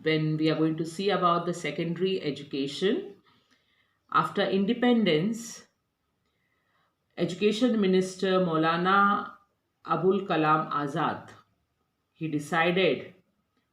when we are going to see about the secondary education. After independence, Education Minister Maulana Abul Kalam Azad, he decided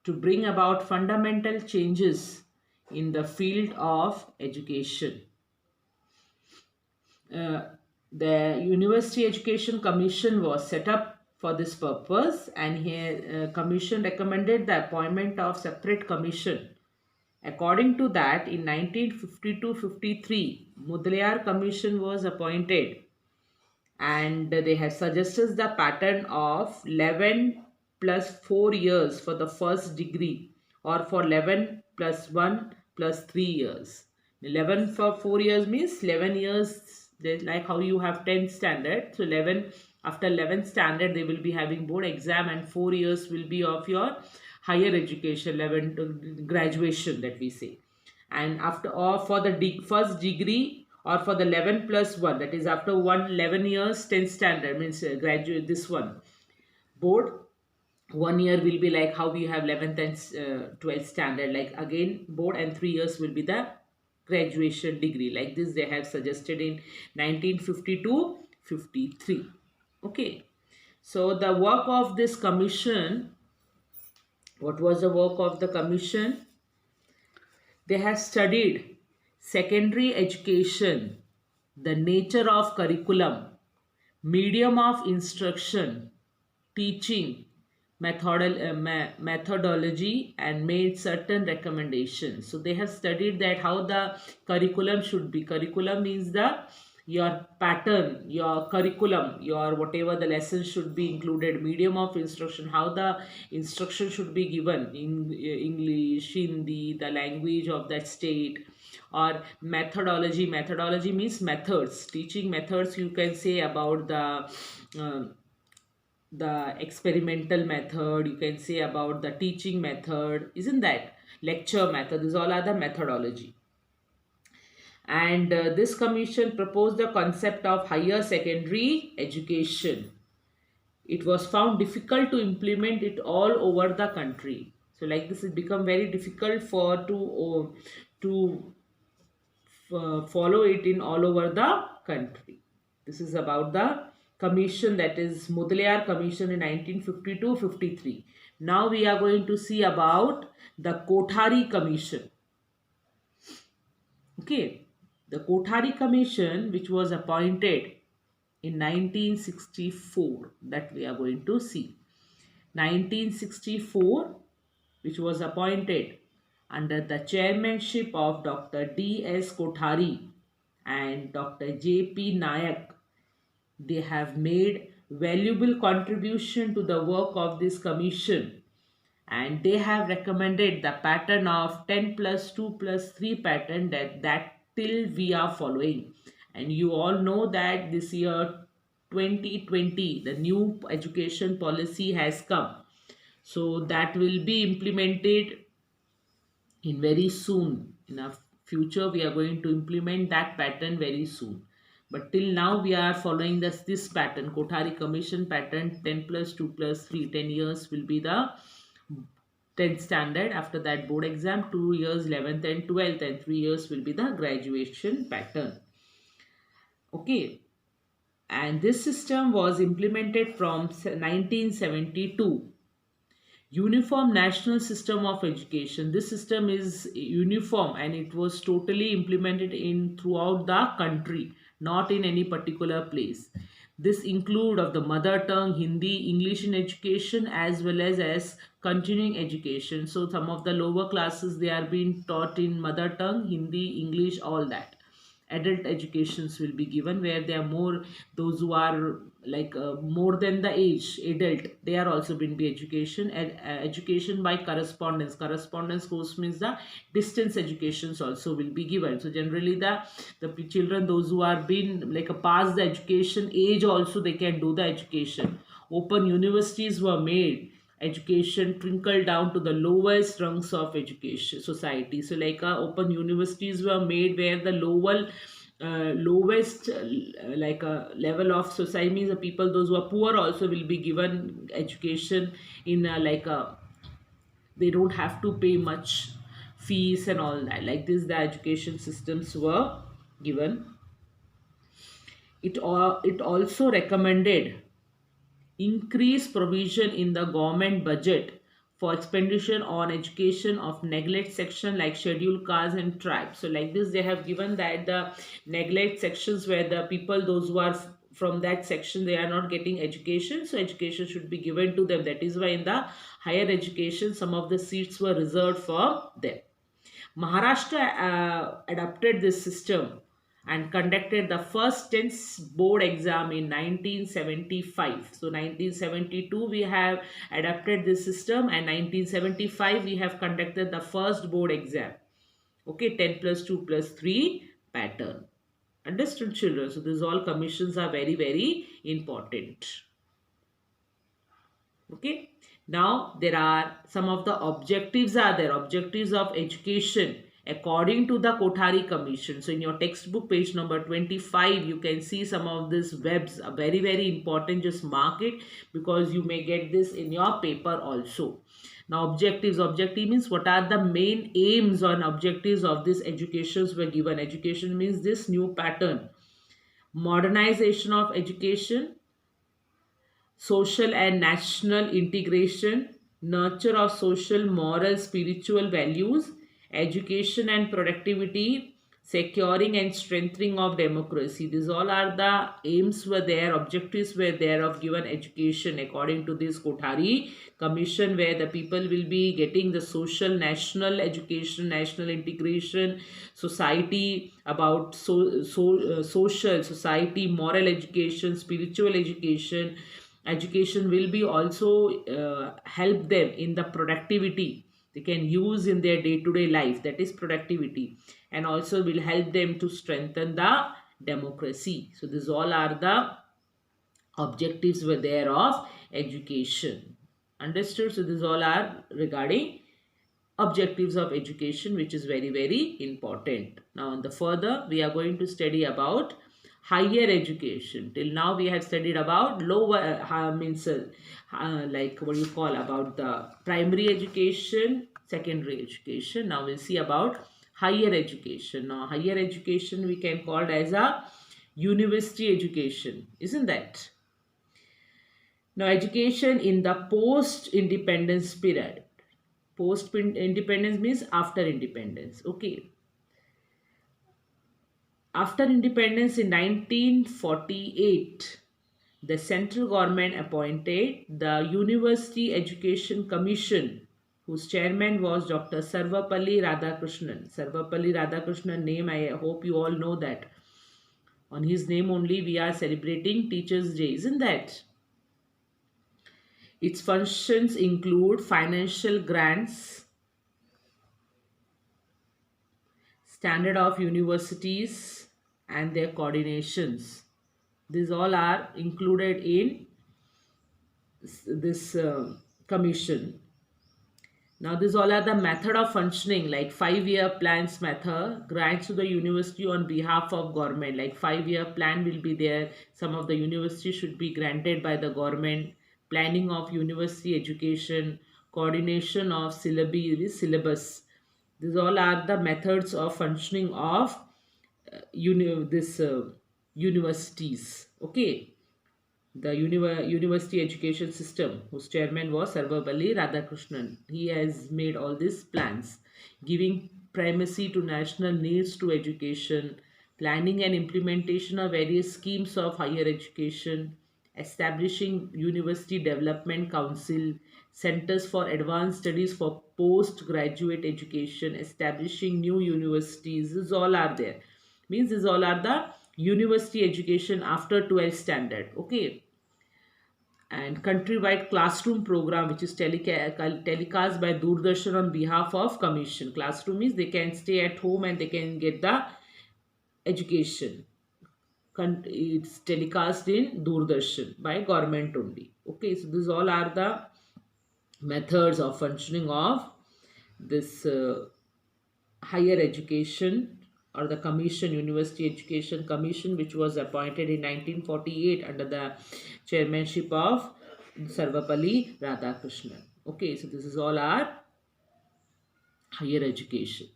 to bring about fundamental changes in the field of education. Uh, the University Education Commission was set up for this purpose, and here commission recommended the appointment of separate commission. According to that, in 1952-53, Mudaliar Commission was appointed, and they have suggested the pattern of 11 plus 4 years for the first degree, or for 11 plus 1 plus 3 years. 11 for 4 years means 11 years, like how you have 10th standard. So 11, after 11th standard they will be having board exam, and 4 years will be of your higher education, 11 to graduation that we say. And after, or for the first degree, or for the 11 plus 1, that is after 11 years 10th standard means graduate, this one board, 1 year will be like how we have 11th and 12th standard, like again board, and 3 years will be the graduation degree. Like this they have suggested in 1952-53. Okay, so the work of this commission, what was the work of the commission? They have studied secondary education, the nature of curriculum, medium of instruction, teaching, methodology, and made certain recommendations. So they have studied that how the curriculum should be. Curriculum means the your pattern, your curriculum, your whatever the lessons should be included. Medium of instruction, how the instruction should be given in English, Hindi, the language of that state. Or methodology, methodology means methods, teaching methods, you can say about uh, the experimental method, you can say about the teaching method, isn't that, lecture method, these all are the methodology. And this commission proposed the concept of higher secondary education. It was found difficult to implement it all over the country. So like this, it become very difficult for to follow it in all over the country. This is about the commission, that is Mudaliar Commission in 1952-53. Now we are going to see about the Kothari Commission. Okay, the Kothari Commission, which was appointed in 1964, that we are going to see. 1964, which was appointed under the chairmanship of Dr. D.S. Kothari and Dr. J.P. Nayak. They have made valuable contribution to the work of this commission, and they have recommended the pattern of 10 plus 2 plus 3 pattern that till we are following. And you all know that this year 2020 the new education policy has come, so that will be implemented in very soon. In a future we are going to implement that pattern very soon, but till now we are following this pattern, Kothari Commission pattern, 10 plus 2 plus 3, 10 years will be the 10th standard, after that board exam, 2 years 11th and 12th, and 3 years will be the graduation pattern. Okay, and this system was implemented from 1972. Uniform National System of Education. This system is uniform, and it was totally implemented in throughout the country, not in any particular place. This include of the mother tongue, Hindi, English in education, as well as continuing education. So some of the lower classes, they are being taught in mother tongue, Hindi, English, all that. Adult educations will be given, where they are more, those who are like more than the age adult, they are also going to be education. Education by correspondence course means the distance educations also will be given. So generally the children, those who are been like a past the education age, also they can do the education. Open universities were made, education trickle down to the lowest rungs of education society. So like open universities were made where the lowest like a level of society, means the people those who are poor also will be given education in like a they don't have to pay much fees and all that. Like this, the education systems were given. It also recommended increase provision in the government budget for expenditure on education of neglect section like scheduled castes and tribes. So like this, they have given that the neglect sections where the people, those who are from that section, they are not getting education, so education should be given to them. That is why in the higher education some of the seats were reserved for them. Maharashtra adopted this system and conducted the first tense board exam in 1975. So 1972 we have adopted this system, and 1975 we have conducted the first board exam. Okay, 10 plus 2 plus 3 pattern. Understood, children? So these all commissions are very, very important. Okay, now there are some of the objectives are there, objectives of education according to the Kothari Commission. So in your textbook page number 25 you can see some of these webs are very, very important. Just mark it because you may get this in your paper also. Now objectives, objective means what are the main aims or objectives of this educations were given. Education means this new pattern, modernization of education, social and national integration, nurture of social, moral, spiritual values, education and productivity, securing and strengthening of democracy. These all are the aims were there, objectives were there of given education according to this Kothari Commission, where the people will be getting the social, national education, national integration, society about social, society, moral education, spiritual education. Education will be also help them in the productivity they can use in their day-to-day life, that is productivity, and also will help them to strengthen the democracy. So these all are the objectives were there of education. Understood? So these all are regarding objectives of education, which is very, very important. Now on the further we are going to study about higher education. Till now we have studied about lower means like what you call about the primary education, secondary education. Now we'll see about higher education. Now higher education we can call it as a university education, isn't that? Now education in the post independence period. Post independence means after independence. Okay, after independence in 1948, the central government appointed the University Education Commission, whose chairman was Dr. Sarvapalli Radhakrishnan. Sarvapalli Radhakrishnan name, I hope you all know that. On his name only we are celebrating Teachers' Day, isn't that? Its functions include financial grants, standard of universities and their coordinations. These all are included in this commission. Now these all are the method of functioning, like 5-year plans method, grants to the university on behalf of government. Like 5-year plan will be there. Some of the university should be granted by the government. Planning of university education, coordination of syllabus. These all are the methods of functioning of universities. Okay, the university education system, whose chairman was Sarvapalli Radhakrishnan. He has made all these plans, giving primacy to national needs to education, planning and implementation of various schemes of higher education, establishing University Development Council, centers for advanced studies for postgraduate education, establishing new universities. These all are there. Means these all are the university education after 12th standard. Okay, and countrywide classroom program, which is telecast by Doordarshan on behalf of commission. Classroom means they can stay at home and they can get the education. It's telecast in Doordarshan by government only. Okay, so these all are the methods of functioning of this higher education, or the commission, University Education Commission, which was appointed in 1948 under the chairmanship of Sarvapalli Radhakrishnan. Okay, so this is all our higher education.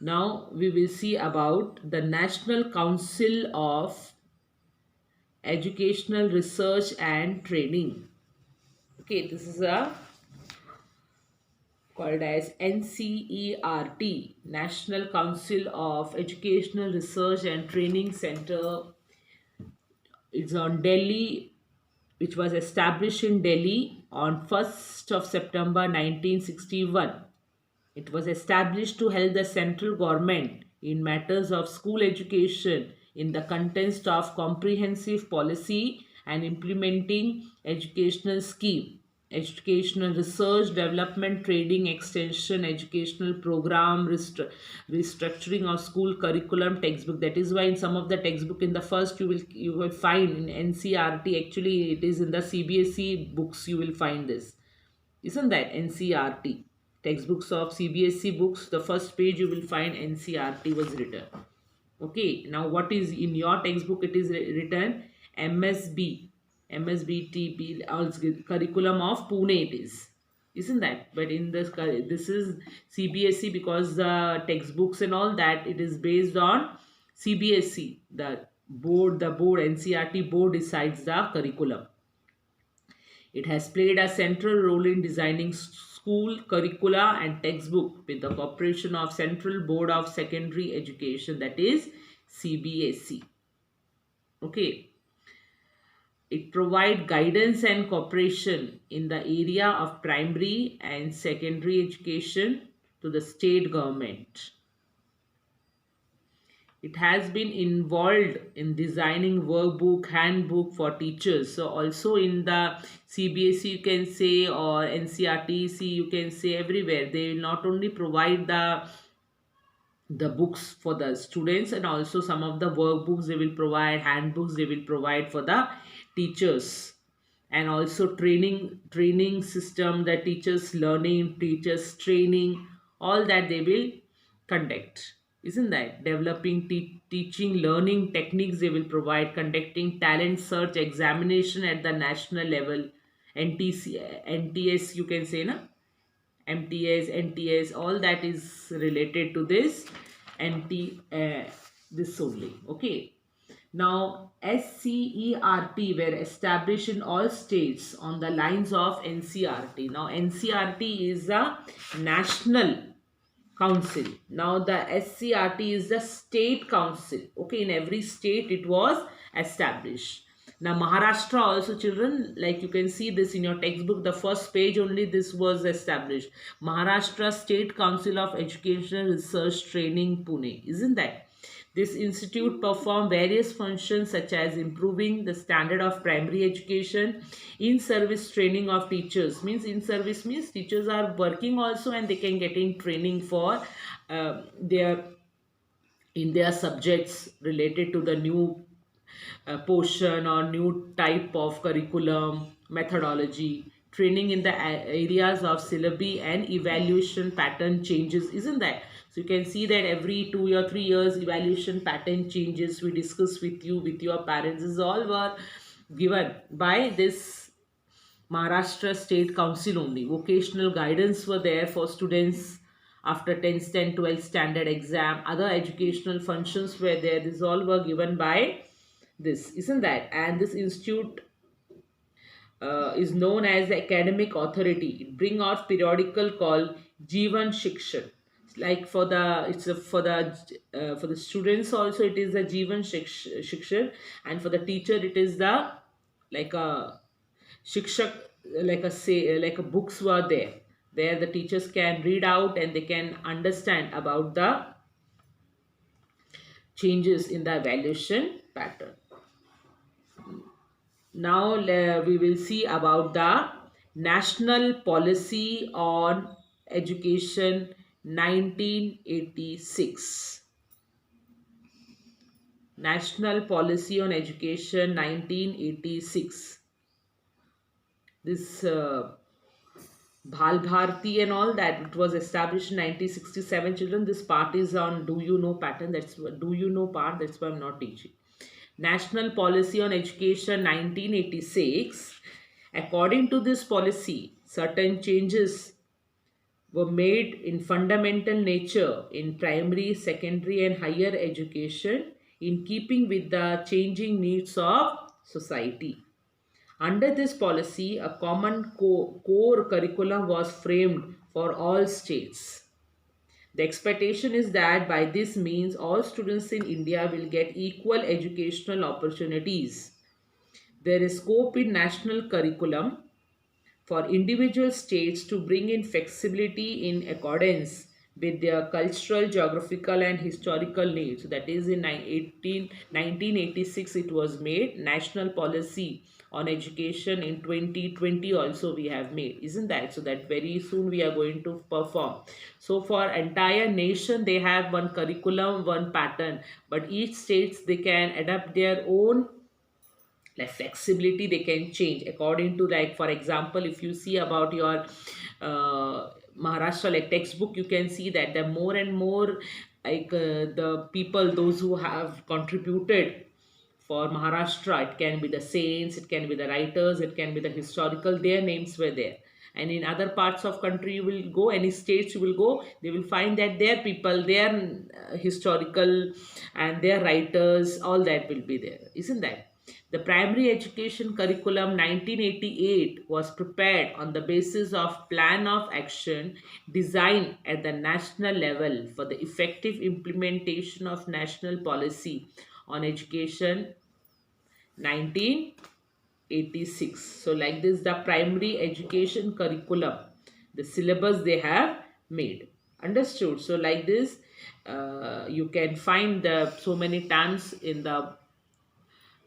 Now we will see about the National Council of Educational Research and Training. Okay, this is a called as NCERT, National Council of Educational Research and Training Center. It's on Delhi, which was established in Delhi on 1st of September 1961. It was established to help the central government in matters of school education in the context of comprehensive policy and implementing educational scheme, educational research, development, training, extension, educational program, restructuring of school curriculum, textbook. That is why in some of the textbook in the first you will find in NCRT, actually it is in the CBSE books you will find this. Isn't that NCRT? Textbooks of CBSE books, the first page you will find NCRT was written. Okay, now what is in your textbook? It is written MSB, MSBTP, curriculum of Pune it is. Isn't that? But in this is CBSE because the textbooks and all that it is based on CBSE. The board NCRT board decides the curriculum. It has played a central role in designing school curricula and textbook with the cooperation of Central Board of Secondary Education, that is CBSE. Okay. It provides guidance and cooperation in the area of primary and secondary education to the state government. It has been involved in designing workbook, handbook for teachers. So also in the CBSE you can say, or NCRTC you can say, everywhere they will not only provide the books for the students, and also some of the workbooks they will provide, handbooks they will provide for the teachers, and also training system, the teachers learning, teachers training, all that they will conduct. Isn't that? Developing teaching learning techniques they will provide, conducting talent search examination at the national level, NTC, NTS you can say, na? MTS, NTS, all that is related to this this only. Okay. Now, SCERT were established in all states on the lines of NCRT. Now, NCRT is a national council. Now, the SCRT is the state council. Okay, in every state it was established. Now, Maharashtra also, children, like you can see this in your textbook, the first page only this was established. Maharashtra State Council of Educational Research Training, Pune. Isn't that? This institute performs various functions such as improving the standard of primary education, in-service training of teachers. Means in-service means teachers are working also and they can get in training for their subjects related to the new portion or new type of curriculum, methodology, training in the areas of syllabi and evaluation pattern changes. Isn't that? So you can see that every 2 or 3 years evaluation pattern changes. We discuss with you, with your parents. This all were given by this Maharashtra State Council only. Vocational guidance were there for students after 10th, 10th, 12th standard exam. Other educational functions were there. These all were given by this. Isn't that? And this institute is known as the academic authority. It bring out periodical called Jeevan Shikshan. Like for the students also it is the Jeevan Shikshan, and for the teacher it is the like a shikshak, like a books were there. There the teachers can read out and they can understand about the changes in the evaluation pattern. Now we will see about the National Policy on Education 1986. National Policy on Education 1986. This Bhal Bharti and all that, it was established in 1967. Children, this part is on do you know pattern. That's do you know part. That's why I'm not teaching. National Policy on Education 1986. According to this policy, certain changes were made in fundamental nature in primary, secondary, and higher education in keeping with the changing needs of society. Under this policy, a common core curriculum was framed for all states. The expectation is that by this means, all students in India will get equal educational opportunities. There is scope in national curriculum for individual states to bring in flexibility in accordance with their cultural, geographical, and historical needs. So that is in 1986 it was made. National policy on education in 2020 also we have made, isn't that? So that very soon we are going to perform. So for entire nation they have one curriculum, one pattern, but each states they can adapt their own like flexibility. They can change according to, like for example, if you see about your Maharashtra like textbook, you can see that the more and more like the people, those who have contributed for Maharashtra, it can be the saints, it can be the writers, it can be the historical, their names were there. And in other parts of country you will go, any states you will go, they will find that their people, their historical and their writers, all that will be there, isn't that? The primary education curriculum 1988 was prepared on the basis of plan of action designed at the national level for the effective implementation of national policy on education 1986. So like this, the primary education curriculum, the syllabus they have made. Understood? So like this, you can find the so many times in the,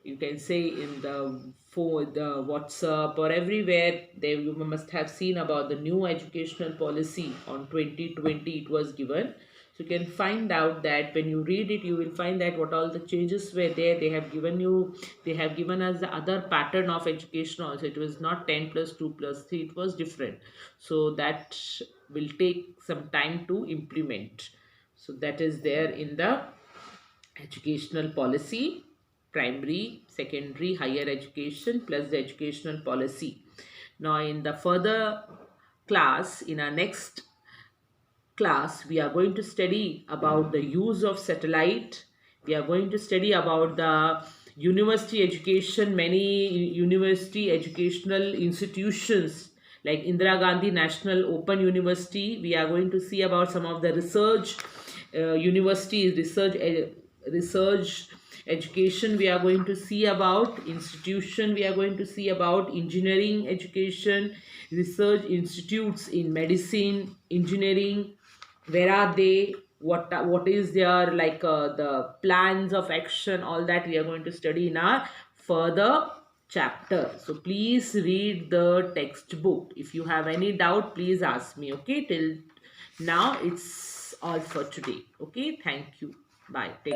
you can say in the for the WhatsApp or everywhere, they you must have seen about the new educational policy on 2020 it was given. So you can find out that when you read it, you will find that what all the changes were there. They have given you, they have given us the other pattern of education also. It was not 10 plus 2 plus 3, it was different. So that will take some time to implement. So that is there in the educational policy, primary, secondary, higher education plus the educational policy. Now in the further class, in our next class, we are going to study about the use of satellite. We are going to study about the university education, many university educational institutions like Indira Gandhi National Open University. We are going to see about some of the research universities, research education. We are going to see about institution. We are going to see about engineering education, research institutes in medicine, engineering. Where are they? What is their like the plans of action? All that we are going to study in our further chapter. So please read the textbook. If you have any doubt, please ask me. Okay, till now it's all for today. Okay, thank you. Bye. Take